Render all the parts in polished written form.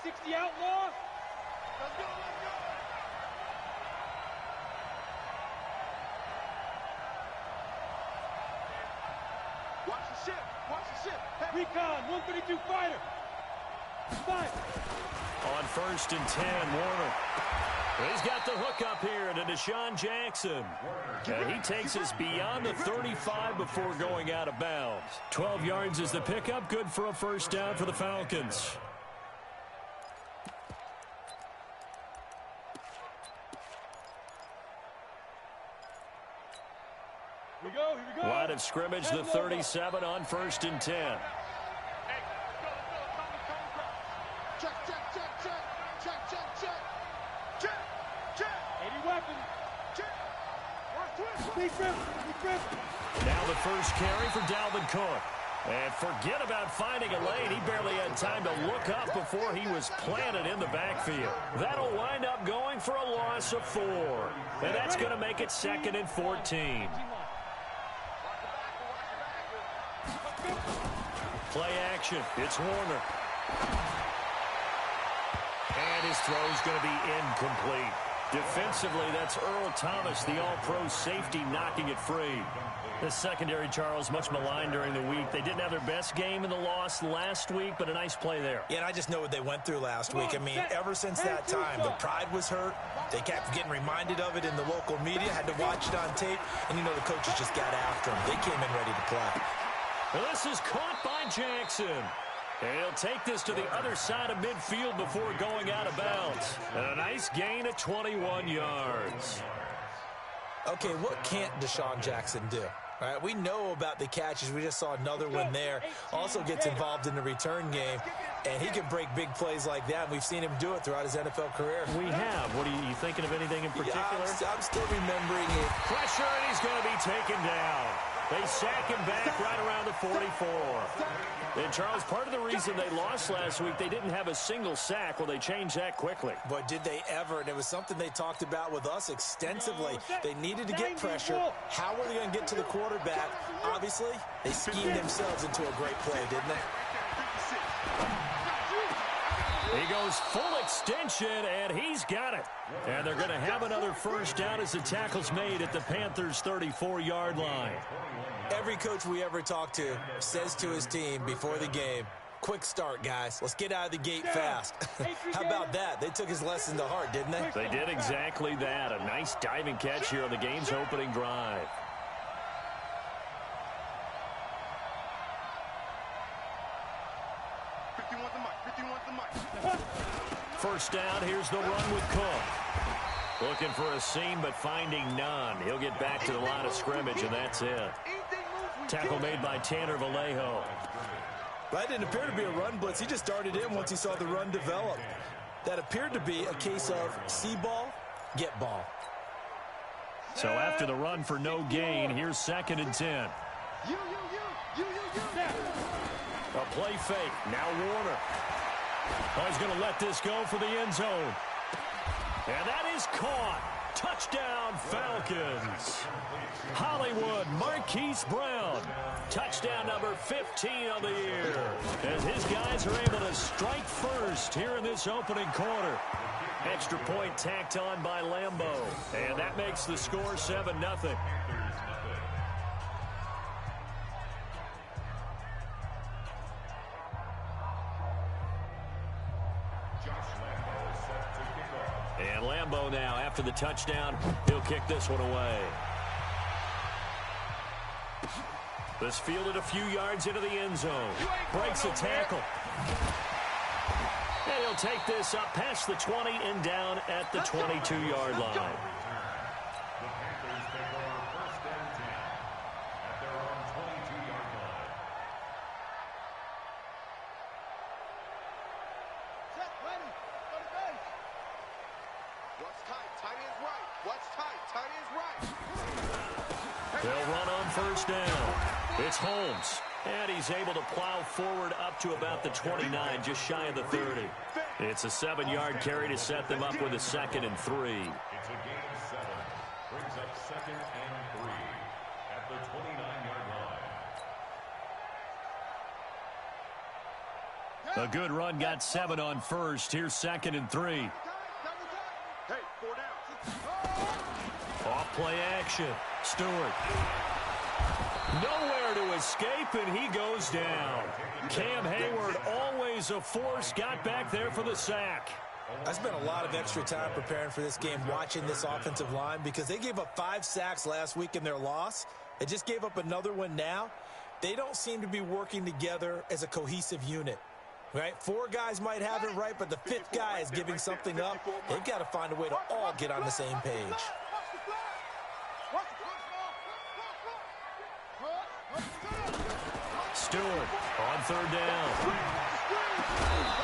360 outlaw. Let's go, let's go. Watch the ship. Watch the ship. Hey. Recon, 132 fighter. Fight. On 1st and 10, Warner. He's got the hook up here to Deshaun Jackson. And he takes us beyond the 35 before going out of bounds. 12 yards is the pickup. Good for a first down for the Falcons. Here we go, here we go. Line of scrimmage, the 37 on 1st and 10. Hey, check, check, check, check, check, check, check, check, check. 80 weapons. Check. Deep grip, deep grip. Now the first carry for Dalvin Cook. And forget about finding a lane. He barely had time to look up before he was planted in the backfield. That'll wind up going for a loss of 4. And that's going to make it 2nd and 14. Play action. It's Warner. And his throw's going to be incomplete. Defensively, that's Earl Thomas, the all-pro safety, knocking it free. The secondary, Charles, much maligned during the week. They didn't have their best game in the loss last week, but a nice play there. Yeah, and I just know what they went through last week. I mean, ever since that time, their pride was hurt. They kept getting reminded of it in the local media, had to watch it on tape, and you know the coaches just got after them. They came in ready to play. This is caught by Jackson. And he'll take this to the other side of midfield before going out of bounds. And a nice gain of 21 yards. Okay, what can't Deshaun Jackson do? All right, we know about the catches. We just saw another one there. Also gets involved in the return game, and he can break big plays like that. And we've seen him do it throughout his NFL career. We have. What are you thinking of anything in particular? Yeah, I'm still remembering it. Pressure, and he's going to be taken down. They sack him back right around the 44. And, Charles, part of the reason they lost last week, they didn't have a single sack. Well, they changed that quickly. But did they ever? And it was something they talked about with us extensively. They needed to get pressure. How were they going to get to the quarterback? Obviously, they schemed themselves into a great play, didn't they? He goes full extension, and he's got it. And they're going to have another first down as the tackle's made at the Panthers' 34-yard line. Every coach we ever talk to says to his team before the game, quick start, guys. Let's get out of the gate fast. How about that? They took his lesson to heart, didn't they? They did exactly that. A nice diving catch here on the game's opening drive. First down, here's the run with Cook. Looking for a seam, but finding none. He'll get back to the line of scrimmage, and that's it. Tackle made by Tanner Vallejo. That didn't appear to be a run blitz. He just darted in once he saw the run develop. That appeared to be a case of see ball, get ball. So after the run for no gain, here's 2nd and 10. A play fake. Now Warner. Oh, he's going to let this go for the end zone. And that is caught. Touchdown, Falcons. Hollywood, Marquise Brown. Touchdown number 15 on the year. As his guys are able to strike first here in this opening quarter. Extra point tacked on by Lambo. And that makes the score 7-0. And Lambo now, after the touchdown, he'll kick this one away. This fielded a few yards into the end zone. Breaks a tackle. And he'll take this up past the 20 and down at the 22-yard line. They'll run on first down. It's Holmes. And he's able to plow forward up to about the 29, just shy of the 30. It's a 7-yard carry to set them up with a 2nd and 3. It's a gain of 7. Brings up 2nd and 3 at the 29-yard line. A good run got 7 on first. Here's 2nd and 3. Hey, 4 down. Off play action. Stewart. Nowhere to escape, and he goes down. Cam Hayward, always a force, got back there for the sack. I spent a lot of extra time preparing for this game, watching this offensive line, because they gave up 5 sacks last week in their loss. They just gave up another one now. They don't seem to be working together as a cohesive unit, right? 4 guys might have it right, but the 5th guy is giving something up. They've got to find a way to all get on the same page. Stewart on 3rd down.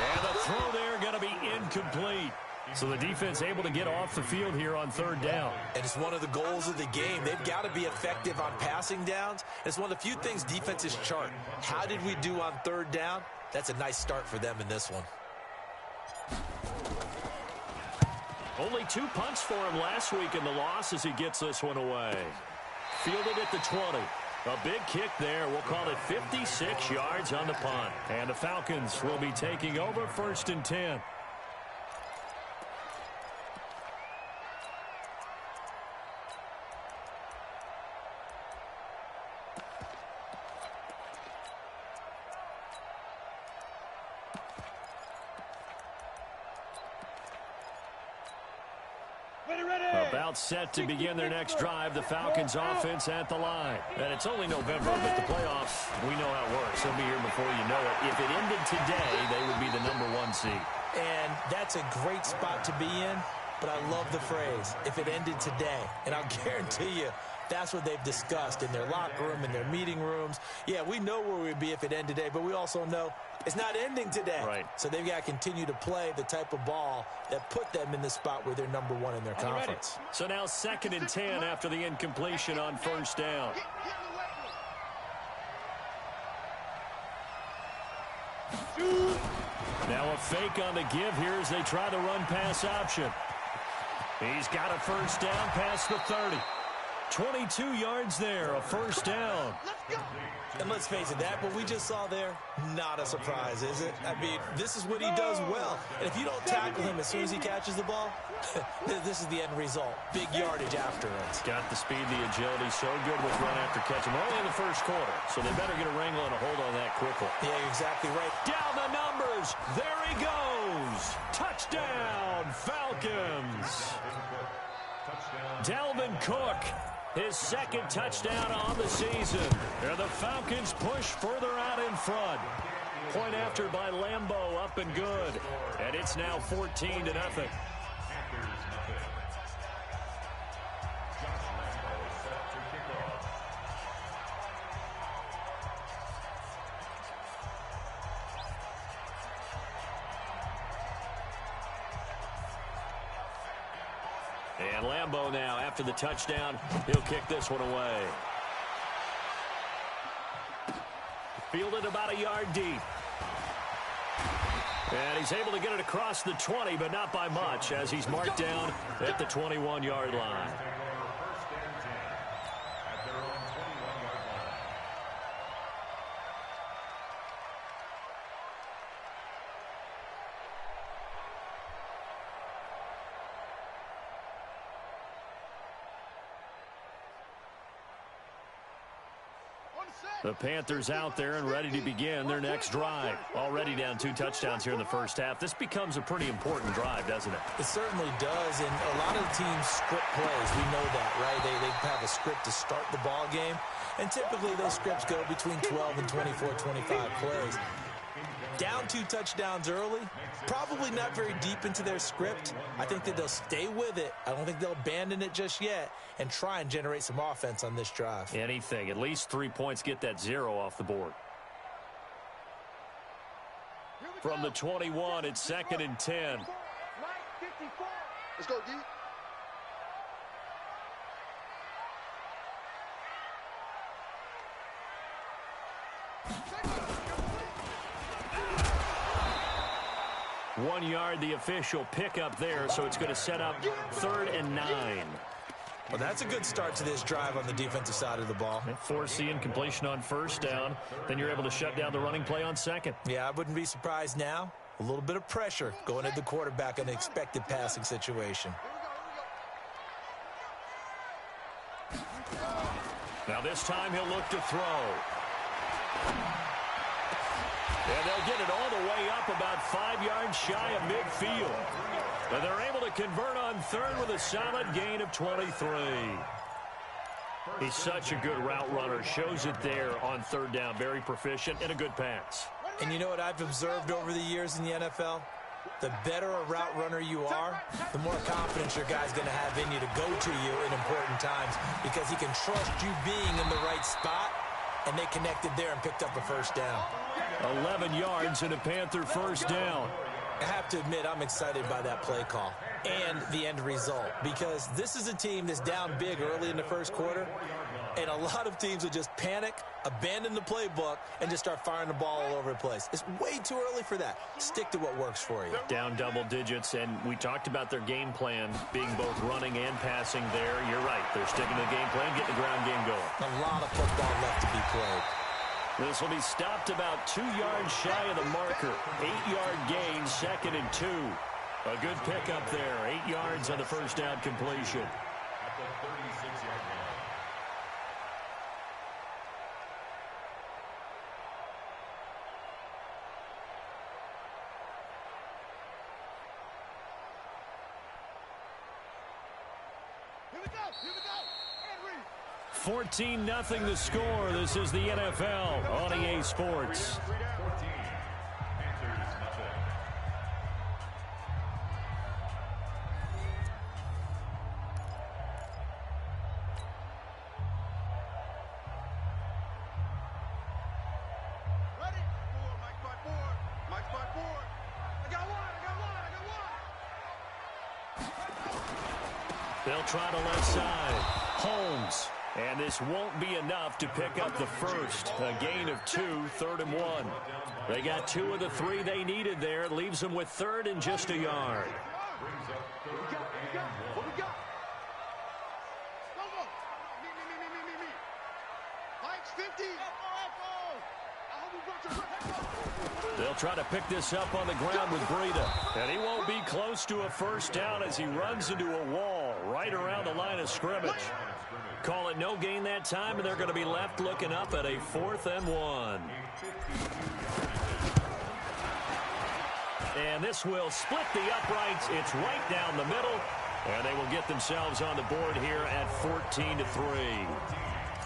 And the throw there going to be incomplete. So the defense able to get off the field here on 3rd down. And it's one of the goals of the game. They've got to be effective on passing downs. It's one of the few things defenses chart. How did we do on 3rd down? That's a nice start for them in this one. Only 2 punts for him last week in the loss as he gets this one away. Fielded at the 20. A big kick there. We'll call it 56 yards on the punt. And the Falcons will be taking over 1st and 10. About set to begin their next drive. The Falcons offense at the line. And it's only November, but the playoffs, we know how it works. They'll be here before you know it. If it ended today, they would be the #1 seed. And that's a great spot to be in, but I love the phrase, if it ended today. And I'll guarantee you, that's what they've discussed in their locker room, in their meeting rooms. Yeah, we know where we'd be if it ended today, but we also know it's not ending today. Right. So they've got to continue to play the type of ball that put them in the spot where they're #1 in their conference. So now 2nd and 10 after the incompletion on 1st down. Now a fake on the give here as they try the run-pass option. He's got a 1st down past the 30. 22 yards there, a 1st down. And let's face it, that what we just saw there, not a surprise, is it? I mean, this is what he does well. And if you don't tackle him as soon as he catches the ball, this is the end result. Big yardage after it. Got the speed, the agility, so good with run after catch. We're only in the 1st quarter, so they better get a wrangle and a hold on that quickly. Yeah, you're exactly right. Down the numbers. There he goes. Touchdown, Falcons. Dalvin Cook. His 2nd touchdown on the season. And the Falcons push further out in front. Point after by Lambeau, up and good. And it's now 14-0. And Lambeau now, after the touchdown, he'll kick this one away. Fielded about a yard deep. And he's able to get it across the 20, but not by much, as he's marked down at the 21-yard line. The Panthers out there and ready to begin their next drive. Already down 2 touchdowns here in the 1st half. This becomes a pretty important drive, doesn't it? It certainly does, and a lot of the teams script plays. We know that, right? They have a script to start the ball game, and typically those scripts go between 12 and 24, 25 plays. Down 2 touchdowns early, probably not very deep into their script. I think that they'll stay with it. I don't think they'll abandon it just yet and try and generate some offense on this drive. Anything. At least 3 points, get that 0 off the board. From the 21, it's 2nd and 10. Let's go, D. One yard, the official pickup there, so it's going to set up 3rd and 9. Well, that's a good start to this drive on the defensive side of the ball. Forcing completion on first down. Then you're able to shut down the running play on second. Yeah, I wouldn't be surprised now. A little bit of pressure going at the quarterback in an expected passing situation. Now this time he'll look to throw. And they'll get it all the way up about 5 yards shy of midfield. And they're able to convert on third with a solid gain of 23. He's such a good route runner. Shows it there on third down. Very proficient and a good pass. And you know what I've observed over the years in the NFL? The better a route runner you are, the more confidence your guy's going to have in you to go to you in important times because he can trust you being in the right spot, and they connected there and picked up a first down. 11 yards and a Panther first down. I have to admit, I'm excited by that play call and the end result because this is a team that's down big early in the first quarter, and a lot of teams will just panic, abandon the playbook, and just start firing the ball all over the place. It's way too early for that. Stick to what works for you. Down double digits, and we talked about their game plan being both running and passing there. You're right. They're sticking to the game plan, getting the ground game going. A lot of football left to be played. This will be stopped about 2 yards shy of the marker. 8-yard gain, 2nd and 2. A good pickup there. 8 yards on the first down completion. At the 36-yard line. Here we go. Here we go. 14-0 the score. This is the NFL on EA Sports. 14. Panthers nothing. Ready? Mike by 4. Mike by 4. I got one. They'll try to left side. Holmes. And this won't be enough to pick up the first. A gain of 2, 3rd and 1. They got 2 of the 3 they needed there. It leaves them with 3rd and just a yard. Brings up 3rd What we and 1. got? Me. Mike's 50. They'll try to pick this up on the ground with Breida. And he won't be close to a first down as he runs into a wall right around the line of scrimmage. Call it no gain that time, and they're going to be left looking up at a 4th and 1. And this will split the uprights. It's right down the middle, and they will get themselves on the board here at 14-3.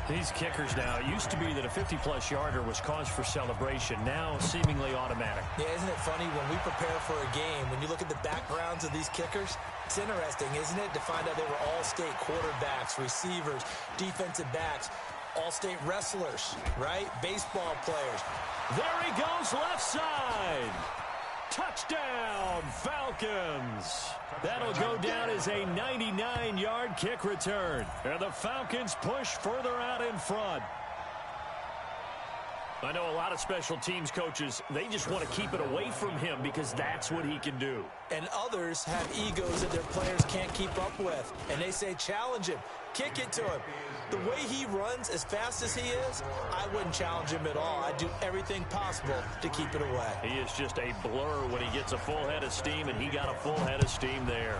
These kickers now, it used to be that a 50-plus yarder was cause for celebration. Now, seemingly automatic. Yeah, isn't it funny when we prepare for a game, when you look at the backgrounds of these kickers, it's interesting, isn't it, to find out they were all-state quarterbacks, receivers, defensive backs, all-state wrestlers, right? Baseball players. There he goes, left side. Touchdown, Falcons. That'll go down as a 99-yard kick return. And the Falcons push further out in front. I know a lot of special teams coaches, they just want to keep it away from him because that's what he can do. And others have egos that their players can't keep up with. And they say, challenge him, kick it to him. The way he runs as fast as he is, I wouldn't challenge him at all. I'd do everything possible to keep it away. He is just a blur when he gets a full head of steam, and he got a full head of steam there.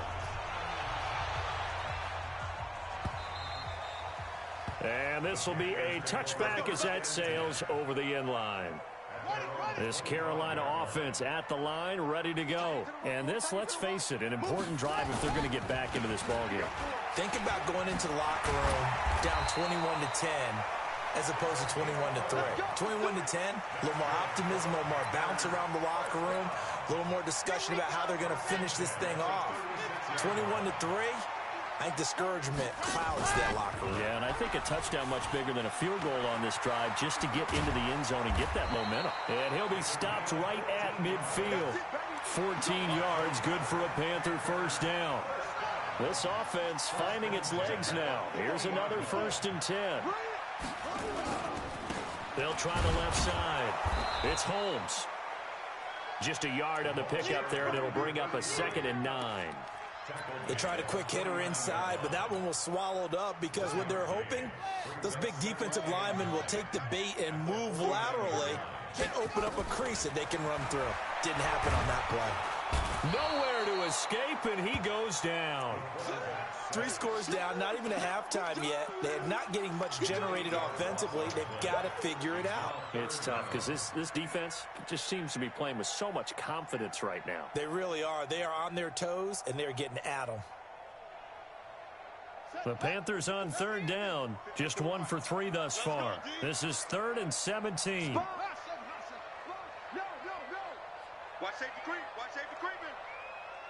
And this will be a touchback as that sails over the end line. This Carolina offense at the line, ready to go. And this, let's face it, an important drive if they're going to get back into this ballgame. Think about going into the locker room down 21-10 as opposed to 21-3. 21-10, a little more optimism, a little more bounce around the locker room, a little more discussion about how they're going to finish this thing off. 21-3, I think discouragement clouds that locker room. Yeah, and I think a touchdown much bigger than a field goal on this drive just to get into the end zone and get that momentum. And he'll be stopped right at midfield. 14 yards, good for a Panther first down. This offense finding its legs now. Here's another 1st and 10. They'll try the left side. It's Holmes. Just a yard on the pickup there, and it'll bring up a 2nd and 9. They tried a quick hitter inside, but that one was swallowed up because what they're hoping, those big defensive linemen will take the bait and move laterally and open up a crease that they can run through. Didn't happen on that play. Nowhere to escape, and he goes down. 3 scores down, not even a halftime yet. They're not getting much generated offensively. They've got to figure it out. It's tough because this defense just seems to be playing with so much confidence right now. They really are. They are on their toes, and they're getting at them. The Panthers on 3rd down. Just 1 for 3 thus far. This is 3rd and 17. Watch safety creep. Watch safety creeping.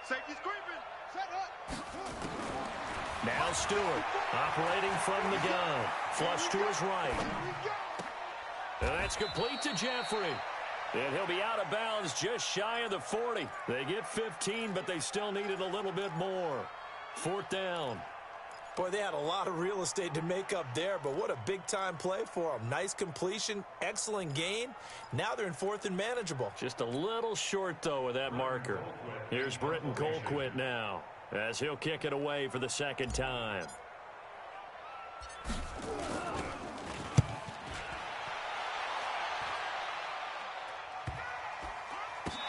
Safety's creeping. Set up. Now Stewart operating from the gun. Flush to his right. And that's complete to Jeffrey. And he'll be out of bounds just shy of the 40. They get 15, but they still needed a little bit more. 4th down. Boy, they had a lot of real estate to make up there, but what a big-time play for them. Nice completion, excellent gain. Now they're in 4th and manageable. Just a little short, though, with that marker. Here's Britton Colquitt now, as he'll kick it away for the 2nd time.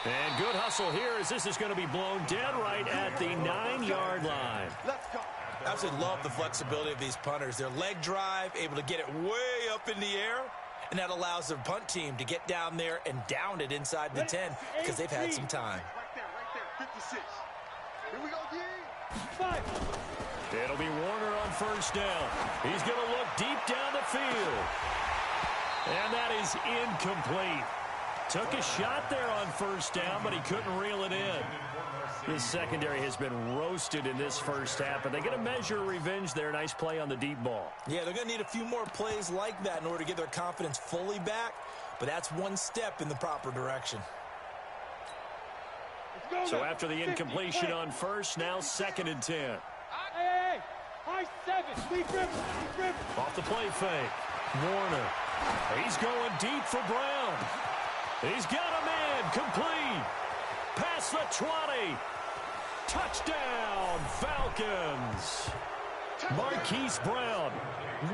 And good hustle here as this is going to be blown dead right at the 9-yard line. Let's go. Absolutely love the flexibility of these punters. Their leg drive, able to get it way up in the air, and that allows their punt team to get down there and down it inside the 10 because they've had some time. Right there, 56. Here we go, D. 5. It'll be Warner on 1st down. He's going to look deep down the field. And that is incomplete. Took a shot there on 1st down, but he couldn't reel it in. His secondary has been roasted in this 1st half, but they're going to measure revenge there. Nice play on the deep ball. Yeah, they're going to need a few more plays like that in order to get their confidence fully back, but that's one step in the proper direction. So after the incompletion on 1st, now 2nd and 10. Hey, high 7. Lead grip. Off the play fake. Warner. He's going deep for Brown. He's got a man. Complete. Past the 20. Touchdown, Falcons. Marquise Brown,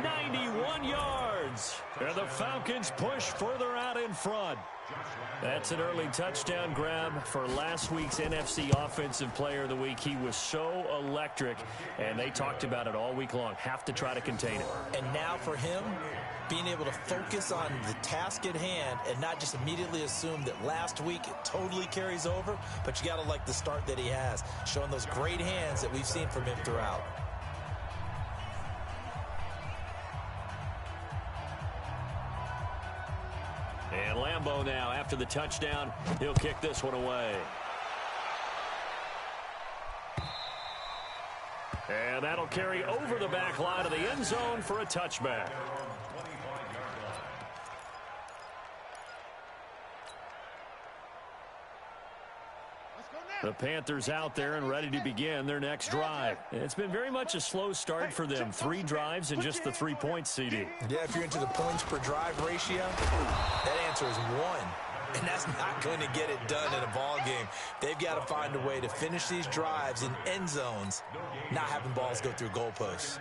91 yards. And the Falcons push further out in front. That's an early touchdown grab for last week's NFC Offensive Player of the Week. He was so electric, and they talked about it all week long. Have to try to contain it. And now for him, being able to focus on the task at hand and not just immediately assume that last week it totally carries over, but you got to like the start that he has, showing those great hands that we've seen from him throughout. And Lambeau now, after the touchdown, he'll kick this one away. And that'll carry over the back line of the end zone for a touchback. The Panthers out there and ready to begin their next drive. It's been very much a slow start for them. 3 drives and just the 3 points, CD. Yeah, if you're into the points per drive ratio, that answer is 1. And that's not going to get it done in a ball game. They've got to find a way to finish these drives in end zones, not having balls go through goalposts.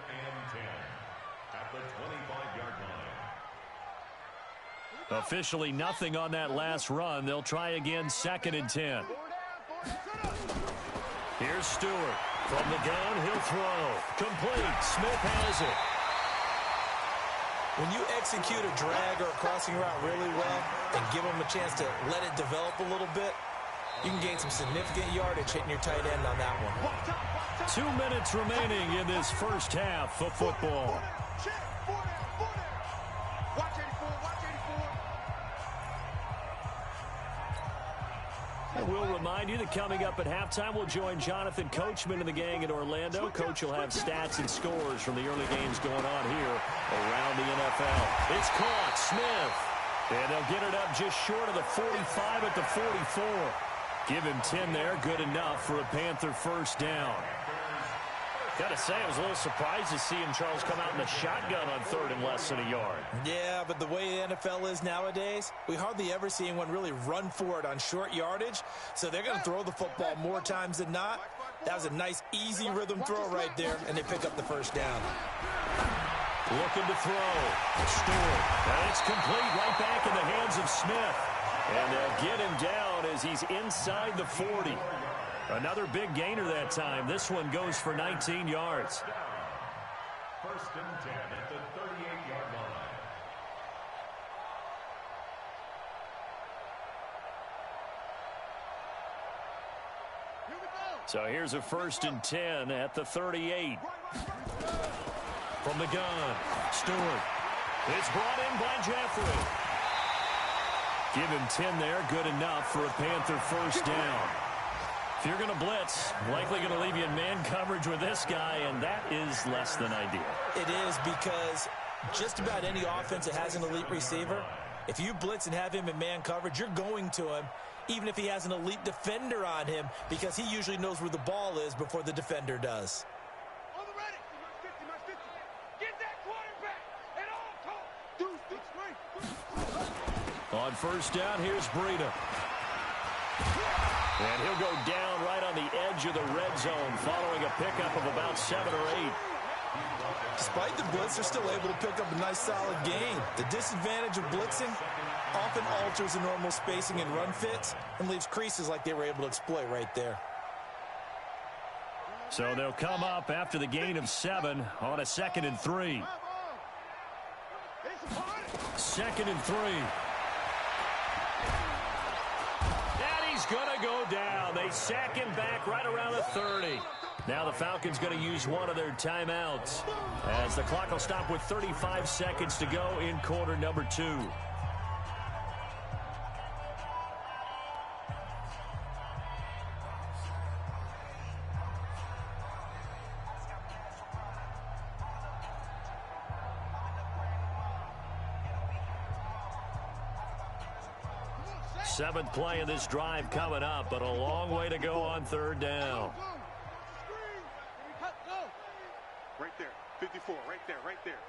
Officially nothing on that last run. They'll try again, 2nd and 10. Here's Stewart. From the gun, he'll throw. Complete. Smith has it. When you execute a drag or a crossing route really well and give them a chance to let it develop a little bit, you can gain some significant yardage hitting your tight end on that one. 2 minutes remaining in this 1st half of football. Watch 84, watch 84. And we'll remind you that coming up at halftime, we'll join Jonathan Coachman and the gang in Orlando. Coach will have stats and scores from the early games going on here around the NFL. It's caught. Smith. And they'll get it up just short of the 45 at the 44. Give him 10 there. Good enough for a Panther 1st down. Got to say, I was a little surprised to see him, Charles, come out in the shotgun on 3rd and less than a yard. Yeah, but the way the NFL is nowadays, we hardly ever see anyone really run for it on short yardage. So they're going to throw the football more times than not. That was a nice, easy rhythm throw right there, and they pick up the first down. Looking to throw. Stewart. And it's complete right back in the hands of Smith. And they'll get him down as he's inside the 40. Another big gainer that time. This one goes for 19 yards. First and 10 at the 38-yard line. So here's a first and 10 at the 38. From the gun, Stewart. It's brought in by Jeffrey. Give him 10 there, good enough for a Panther first down. If you're going to blitz, likely going to leave you in man coverage with this guy, and that is less than ideal. It is, because just about any offense that has an elite receiver, if you blitz and have him in man coverage, you're going to him, even if he has an elite defender on him, because he usually knows where the ball is before the defender does. On first down, here's Breida. And he'll go down right on the edge of the red zone following a pickup of about 7 or 8. Despite the blitz, they're still able to pick up a nice, solid gain. The disadvantage of blitzing often alters the normal spacing and run fits and leaves creases like they were able to exploit right there. So they'll come up after the gain of 7 on a 2nd and 3. 2nd and 3. He's going to go down. They sack him back right around the 30. Now the Falcons going to use one of their timeouts as the clock will stop with 35 seconds to go in quarter number 2. Seventh play of this drive coming up, but a long way to go on third down. Right there, 54, right there,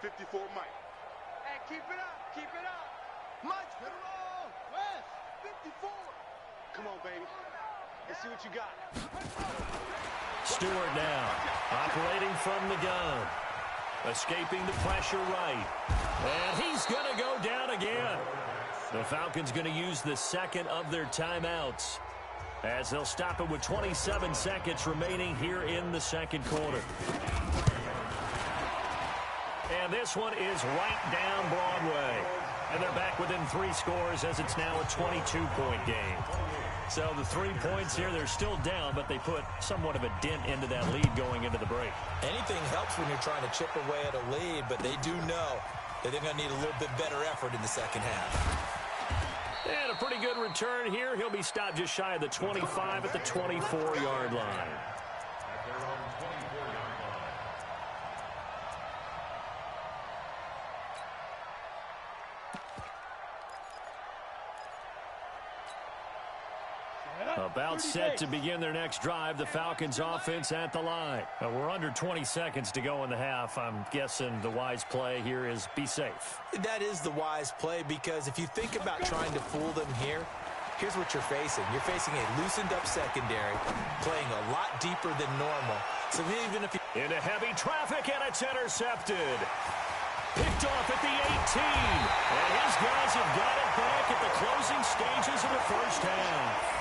54, Mike. Hey, keep it up. Mike, hit it all. West, 54. Come on, baby. Let's see what you got. Stewart now, operating from the gun. Escaping the pressure right. And he's going to go down again. The Falcons going to use the second of their timeouts as they'll stop it with 27 seconds remaining here in the second quarter. And this one is right down Broadway. And they're back within 3 scores as it's now a 22-point game. So the 3 points here, they're still down, but they put somewhat of a dent into that lead going into the break. Anything helps when you're trying to chip away at a lead, but they do know that they're going to need a little bit better effort in the second half. And a pretty good return here. He'll be stopped just shy of the 25 at the 24-yard line. About set to begin their next drive. The Falcons offense at the line. We're under 20 seconds to go in the half. I'm guessing the wise play here is be safe. That is the wise play, because if you think about trying to fool them here, here's what you're facing. You're facing a loosened up secondary, playing a lot deeper than normal. So even if you... Into heavy traffic, and it's intercepted. Picked off at the 18. And his guys have got it back at the closing stages of the first half.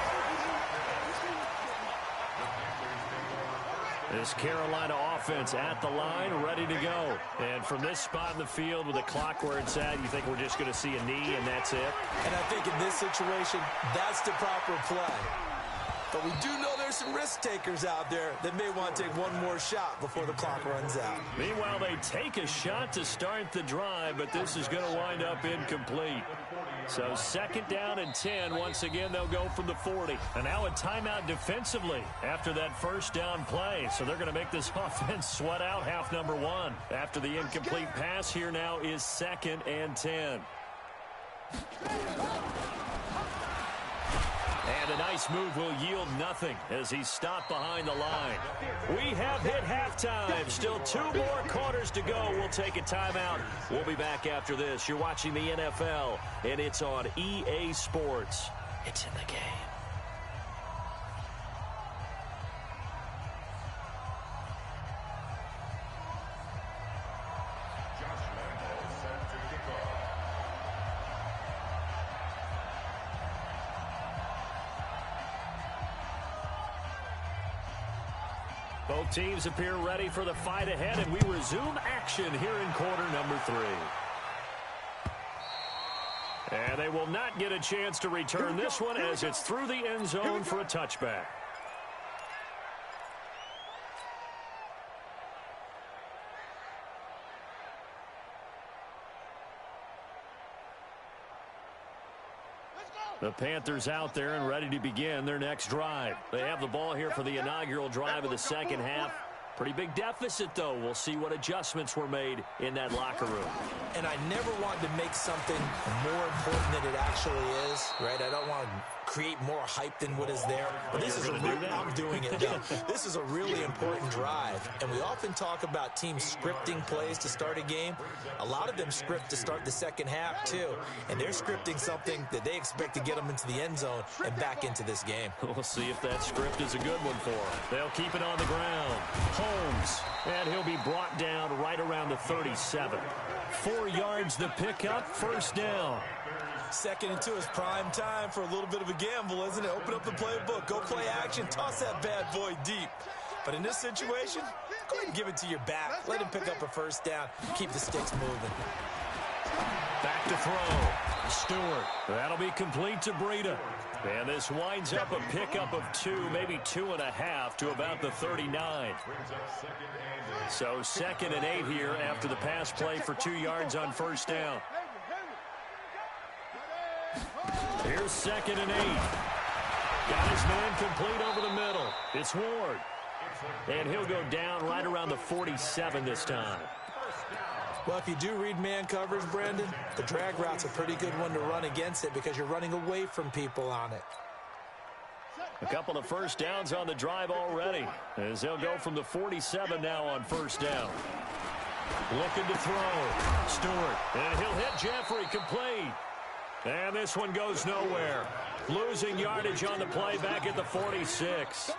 This Carolina offense at the line, ready to go. And from this spot in the field with the clock where it's at, you think we're just going to see a knee and that's it? And I think in this situation, that's the proper play. But we do know there's some risk takers out there that may want to take one more shot before the clock runs out. Meanwhile, they take a shot to start the drive, but this is going to wind up incomplete. So second down and 10. Once again, they'll go from the 40. And now a timeout defensively after that first down play. So they're going to make this offense sweat out half number 1. After the incomplete pass, here now is second and 10. And a nice move will yield nothing as he's stopped behind the line. We have hit halftime. Still 2 more quarters to go. We'll take a timeout. We'll be back after this. You're watching the NFL, and it's on EA Sports. It's in the game. Both teams appear ready for the fight ahead, and we resume action here in quarter number 3. And they will not get a chance to return this one as it's through the end zone for a touchback. The Panthers out there and ready to begin their next drive. They have the ball here for the inaugural drive of the second half. Pretty big deficit, though. We'll see what adjustments were made in that locker room. And I never want to make something more important than it actually is, right? I don't want to create more hype than what is there. But this is I'm doing it, though. This is a really important drive. And we often talk about teams scripting plays to start a game. A lot of them script to start the second half, too. And they're scripting something that they expect to get them into the end zone and back into this game. We'll see if that script is a good one for them. They'll keep it on the ground. Holmes, and he'll be brought down right around the 37. 4 yards the pickup, first down. 2nd and 2 is prime time for a little bit of a gamble, isn't it? Open up the playbook, go play action, toss that bad boy deep. But in this situation, go ahead and give it to your back. Let him pick up a first down, keep the sticks moving. Back to throw. Stewart. That'll be complete to Breida. And this winds up a pickup of 2, maybe 2.5 to about the 39. So 2nd and 8 here after the pass play for 2 yards on first down. Here's 2nd and 8. Got his man complete over the middle. It's Ward. And he'll go down right around the 47 this time. Well, if you do read man coverage, Brandon, the drag route's a pretty good one to run against it because you're running away from people on it. A couple of first downs on the drive already as they'll go from the 47 now on first down. Looking to throw. Stewart. And he'll hit Jeffrey complete. And this one goes nowhere. Losing yardage on the play back at the 46.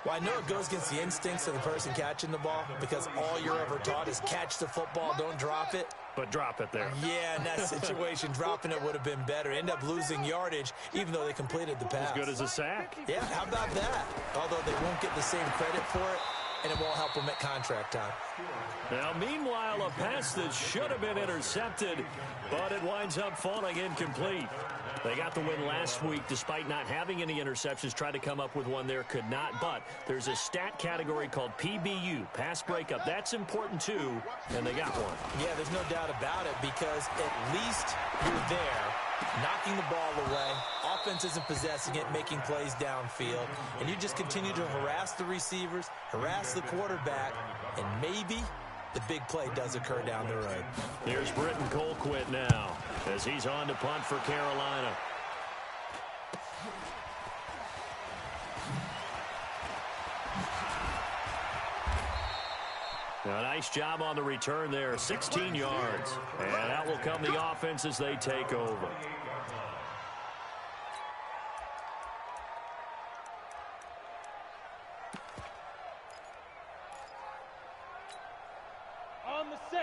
Well, I know it goes against the instincts of the person catching the ball because all you're ever taught is catch the football, don't drop it. But drop it there. Yeah, in that situation, dropping it would have been better. End up losing yardage, even though they completed the pass. As good as a sack. Yeah, how about that? Although they won't get the same credit for it, and it won't help them at contract time. Now, meanwhile, a pass that should have been intercepted, but it winds up falling incomplete. They got the win last week despite not having any interceptions. Tried to come up with one there, could not. But there's a stat category called PBU, pass breakup. That's important, too, and they got one. Yeah, there's no doubt about it because at least you're there, knocking the ball away. Offense isn't possessing it, making plays downfield. And you just continue to harass the receivers, harass the quarterback, and maybe the big play does occur down the road. Here's Britton Colquitt now as he's on to punt for Carolina. Now, nice job on the return there, 16 yards. And out will come the offense as they take over.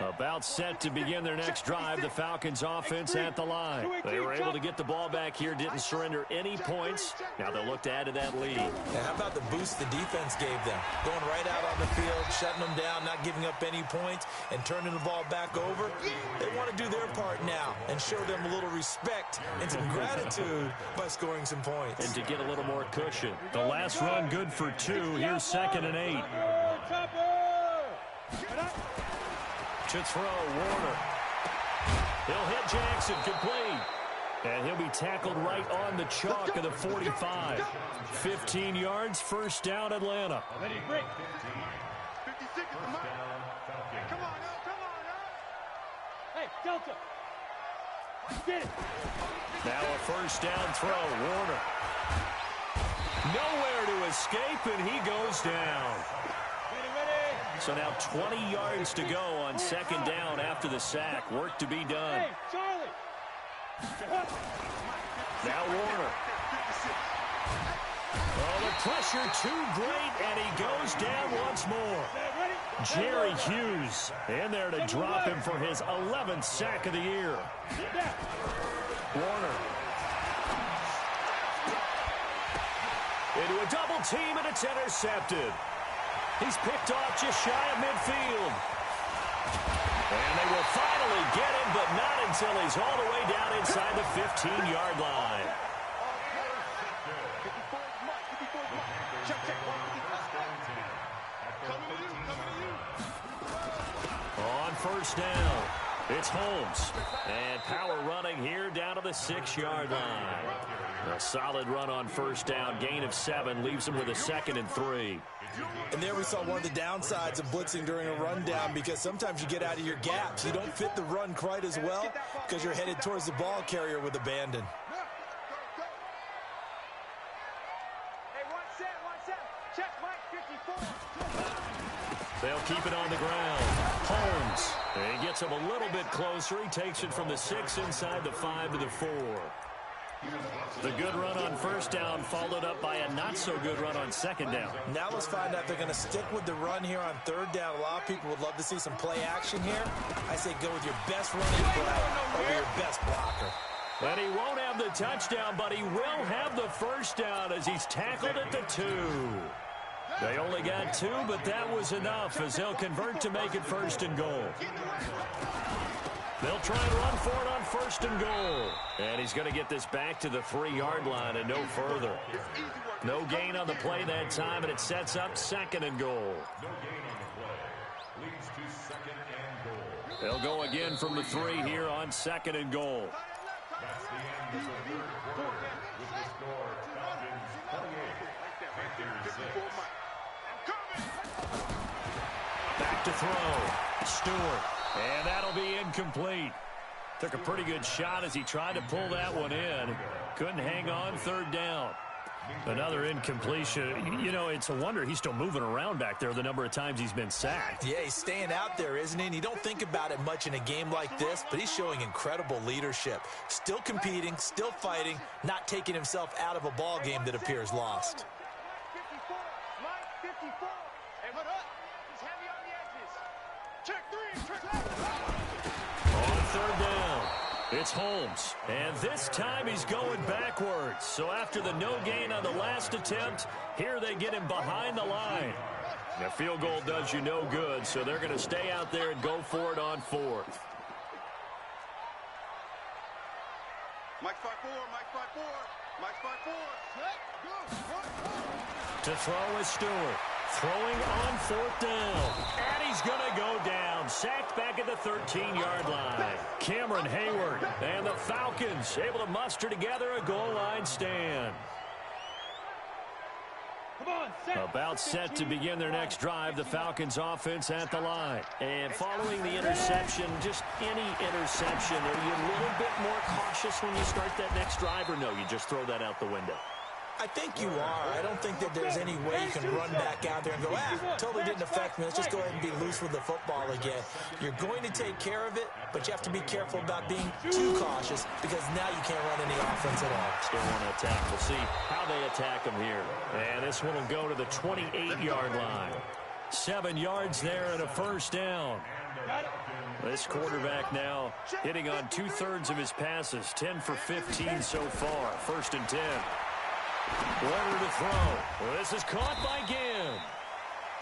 About set to begin their next drive, the Falcons offense at the line. They were able to get the ball back here, didn't surrender any points. Now they'll look to add to that lead. Now, how about the boost the defense gave them? Going right out on the field, shutting them down, not giving up any points, and turning the ball back over. They want to do their part now and show them a little respect and some gratitude by scoring some points. And to get a little more cushion. The last run good for 2. Here's 2nd and 8. To throw, Warner. He'll hit Jackson, complete. And he'll be tackled right on the chalk of the 45. 15 yards, first down, Atlanta. 56, come on. Come on, Hey, Delta. Get it. Now a first down throw, Warner. Nowhere to escape, and he goes down. So now 20 yards to go on second down after the sack. Work to be done. Hey, Charlie. Now Warner. Oh, the pressure too great, and he goes down once more. Jerry Hughes in there to drop him for his 11th sack of the year. Warner. into a double team, and it's intercepted. He's picked off just shy of midfield. And they will finally get him, but not until he's all the way down inside the 15-yard line. On first down, it's Holmes. And power running here down to the 6-yard line. A solid run on first down. Gain of 7 leaves him with a 2nd and 3. And there we saw one of the downsides of blitzing during a rundown, because sometimes you get out of your gaps. You don't fit the run quite as well because you're headed towards the ball carrier with abandon. They'll keep it on the ground. Holmes. He gets him a little bit closer. He takes it from the 6 inside the 5 to the 4. The good run on first down followed up by a not-so-good run on second down. Now let's find out if they're going to stick with the run here on third down. A lot of people would love to see some play action here. I say go with your best running play over your best blocker. And he won't have the touchdown, but he will have the first down as he's tackled at the 2. They only got 2, but that was enough as they'll convert to make it 1st and goal. They'll try and run for it on 1st and goal. And he's going to get this back to the 3-yard line and no further. No gain on the play that time, and it sets up 2nd and goal. No gain on the play. Leads to 2nd and goal. They'll go again from the 3 here on 2nd and goal. That's the end of the third quarter with the score Falcons 28, Panthers 6. Back to throw. Stewart. And that'll be incomplete. Took a pretty good shot as he tried to pull that one in. Couldn't hang on 3rd down. Another incompletion. You know, it's a wonder he's still moving around back there the number of times he's been sacked. Yeah, he's staying out there, isn't he? And you don't think about it much in a game like this, but he's showing incredible leadership. Still competing, still fighting, not taking himself out of a ball game that appears lost. On 3rd down, it's Holmes. And this time he's going backwards. So after the no gain on the last attempt, here they get him behind the line. The field goal does you no good, so they're going to stay out there and go for it on 4th. Mike's by 4, Mike's by 4, Mike's by 4. To throw is Stewart. Throwing on 4th down. And he's going to go down. Sacked back at the 13-yard line. Cameron Hayward and the Falcons able to muster together a goal line stand. About set to begin their next drive, the Falcons offense at the line. And following the interception, just any interception, are you a little bit more cautious when you start that next drive, or no, you just throw that out the window? I think you are. I don't think that there's any way you can run back out there and go, totally didn't affect me. Let's just go ahead and be loose with the football again. You're going to take care of it, but you have to be careful about being too cautious because now you can't run any offense at all. Still want to attack. We'll see how they attack them here. And this one will go to the 28-yard line. 7 yards there and a 1st down. This quarterback now hitting on 2/3 of his passes. 10 for 15 so far. 1st and 10. Warner to throw. Well, this is caught by Ginn.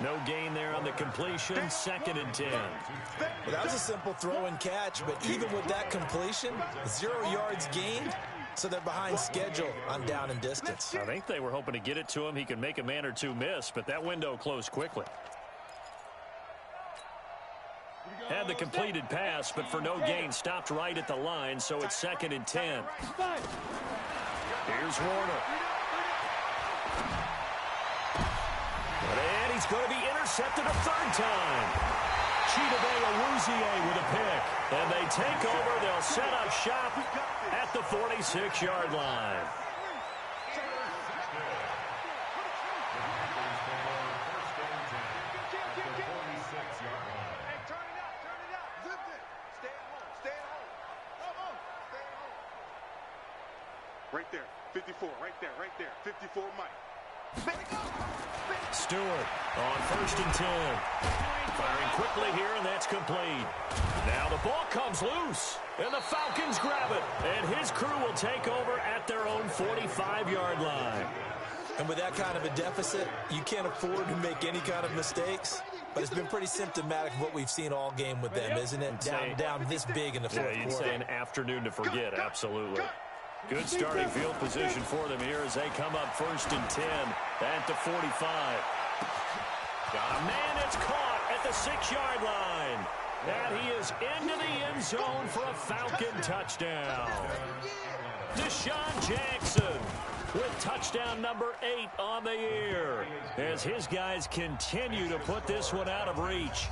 No gain there on the completion. 2nd and 10. Well, that was a simple throw and catch, but even with that completion, 0 yards gained, so they're behind schedule on down and distance. I think they were hoping to get it to him. He can make a man or two miss, but that window closed quickly. Had the completed pass, but for no gain, stopped right at the line, so it's 2nd and 10. Here's Warner. And he's going to be intercepted a 3rd time. Chidobe Awuzie with a pick. And they take over. They'll set up shop at the 46-yard line. Right there, 54, right there, 54, Mike. Stewart on 1st and 10. Firing quickly here, and that's complete. Now the ball comes loose, and the Falcons grab it. And his crew will take over at their own 45-yard line. And with that kind of a deficit, you can't afford to make any kind of mistakes. But it's been pretty symptomatic of what we've seen all game with them, isn't it? Down this big in the fourth quarter. You'd say an afternoon to forget, absolutely. Good starting field position for them here as they come up 1st and 10 at the 45. Got a man that's caught at the 6-yard line. And he is into the end zone for a Falcon touchdown. Deshaun Jackson with touchdown number 8 on the year as his guys continue to put this one out of reach.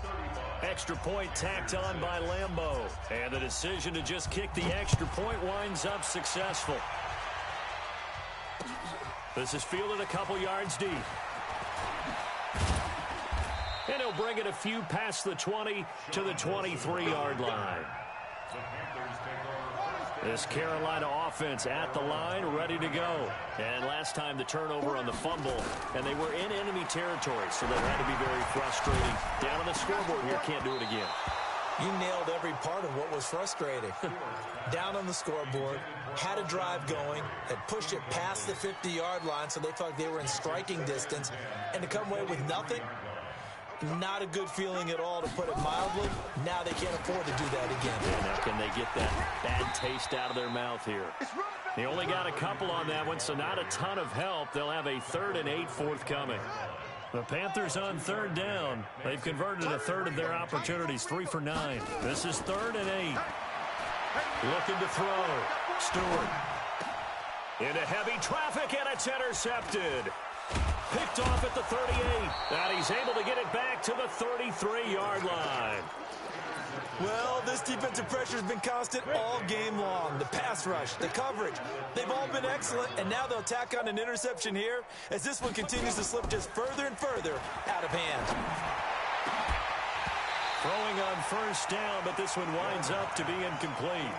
Extra point tacked on by Lambeau. And the decision to just kick the extra point winds up successful. This is fielded a couple yards deep. And he'll bring it a few past the 20 to the 23-yard line. This Carolina offense at the line, ready to go. And last time the turnover on the fumble, and they were in enemy territory, so that had to be very frustrating. Down on the scoreboard here, can't do it again. You nailed every part of what was frustrating. Down on the scoreboard, had a drive going, had pushed it past the 50-yard line, so they felt like they were in striking distance, and to come away with nothing, not a good feeling at all, to put it mildly. Now they can't afford to do that again. Yeah, now can they get that bad taste out of their mouth here? They only got a couple on that one, so not a ton of help. They'll have a 3rd and 8 forthcoming. The Panthers on 3rd down. They've converted a third of their opportunities, 3 for 9. This is 3rd and 8. Looking to throw. Stewart. Into heavy traffic, and it's intercepted. Picked off at the 38, and he's able to get it back to the 33-yard line. Well, this defensive pressure has been constant all game long. The pass rush, the coverage, they've all been excellent, and now they'll tack on an interception here as this one continues to slip just further and further out of hand. Throwing on 1st down, but this one winds up to be incomplete.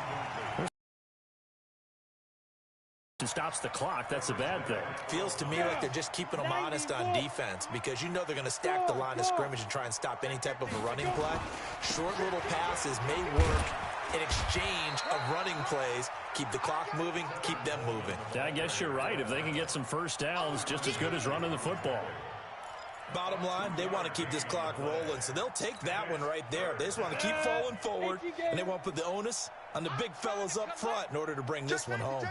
Stops the clock. That's a bad thing. Feels to me like they're just keeping them honest on defense, because you know they're going to stack the line of scrimmage and try and stop any type of a running play. Short little passes may work in exchange of running plays. Keep the clock moving, keep them moving. I guess you're right. If they can get some 1st downs, just as good as running the football. Bottom line, they want to keep this clock rolling, so they'll take that one right there. They just want to keep falling forward, and they want to put the onus on the big fellas up front in order to bring this one home.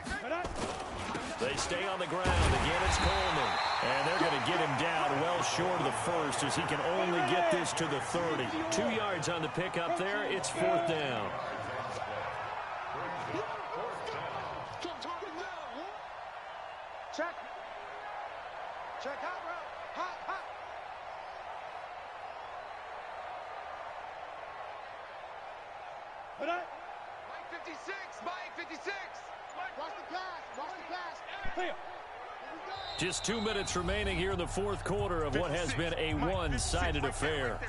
They stay on the ground. Again, it's Coleman. And they're going to get him down well short of the 1st as he can only get this to the 30. 2 yards on the pickup there. It's 4th down. Check. Check out, bro. Hot, hot. Mike 56. Mike 56. Watch the pass. Watch the pass. Clear. Just 2 minutes remaining here in the 4th quarter of what has been a one-sided affair.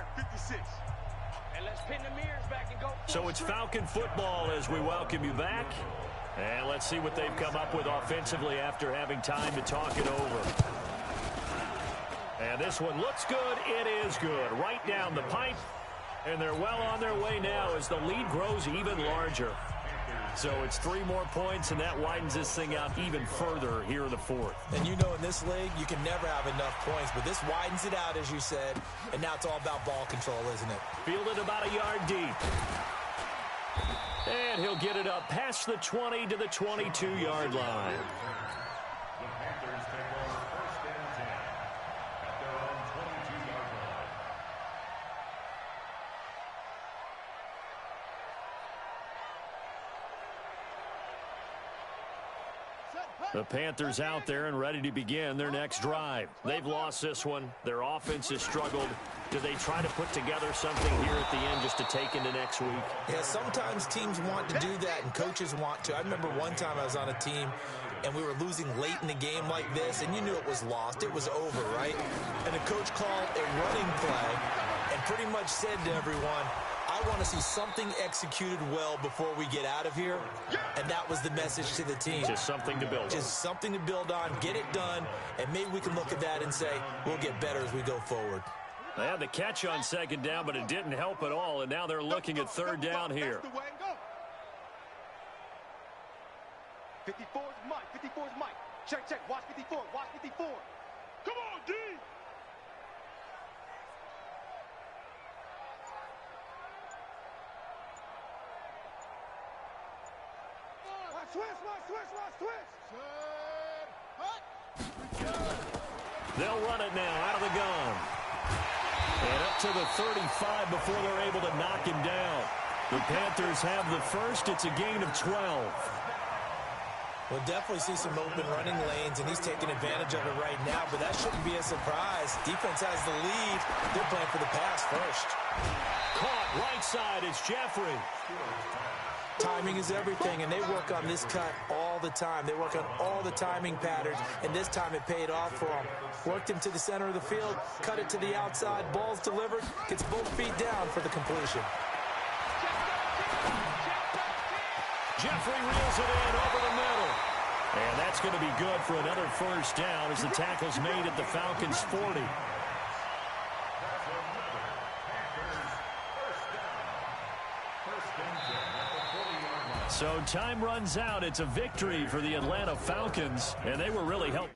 And let's pin the mirrors back and go. So it's Falcon football as we welcome you back. And let's see what they've come up with offensively after having time to talk it over. And this one looks good. It is good. Right down the pipe. And they're well on their way now as the lead grows even larger. So it's 3 more points, and that widens this thing out even further here in the 4th. And you know in this league, you can never have enough points, but this widens it out, as you said, and now it's all about ball control, isn't it? Fielded about a yard deep. And he'll get it up past the 20 to the 22-yard line. The Panthers take over 1st and 10 at their own 22-yard line. The Panthers out there and ready to begin their next drive. They've lost this one. Their offense has struggled. Do they try to put together something here at the end just to take into next week? Yeah, sometimes teams want to do that and coaches want to. I remember one time I was on a team and we were losing late in the game like this, and you knew it was lost. It was over, right? And the coach called a running play and pretty much said to everyone, I want to see something executed well before we get out of here. And that was the message to the team. Just something to build on. Just something to build on, get it done, and maybe we can look at that and say, we'll get better as we go forward. They had the catch on 2nd down, but it didn't help at all, and now they're looking at 3rd down here. 54's Mike. 54's Mike. Check, check. Watch 54. Watch 54. Come on, D. They'll run it now out of the gun. And up to the 35 before they're able to knock him down. The Panthers have the first. It's a gain of 12. We'll definitely see some open running lanes, and he's taking advantage of it right now, but that shouldn't be a surprise. Defense has the lead. They're playing for the pass first. Caught right side. It's Jeffrey. Timing is everything, and they work on this cut all the time. They work on all the timing patterns, and this time it paid off for them. Worked him to the center of the field, cut it to the outside, ball's delivered, gets both feet down for the completion. Jeffrey reels it in over the middle. And that's going to be good for another first down as the tackle's made at the Falcons' 40. So time runs out. It's a victory for the Atlanta Falcons, and they were really helped.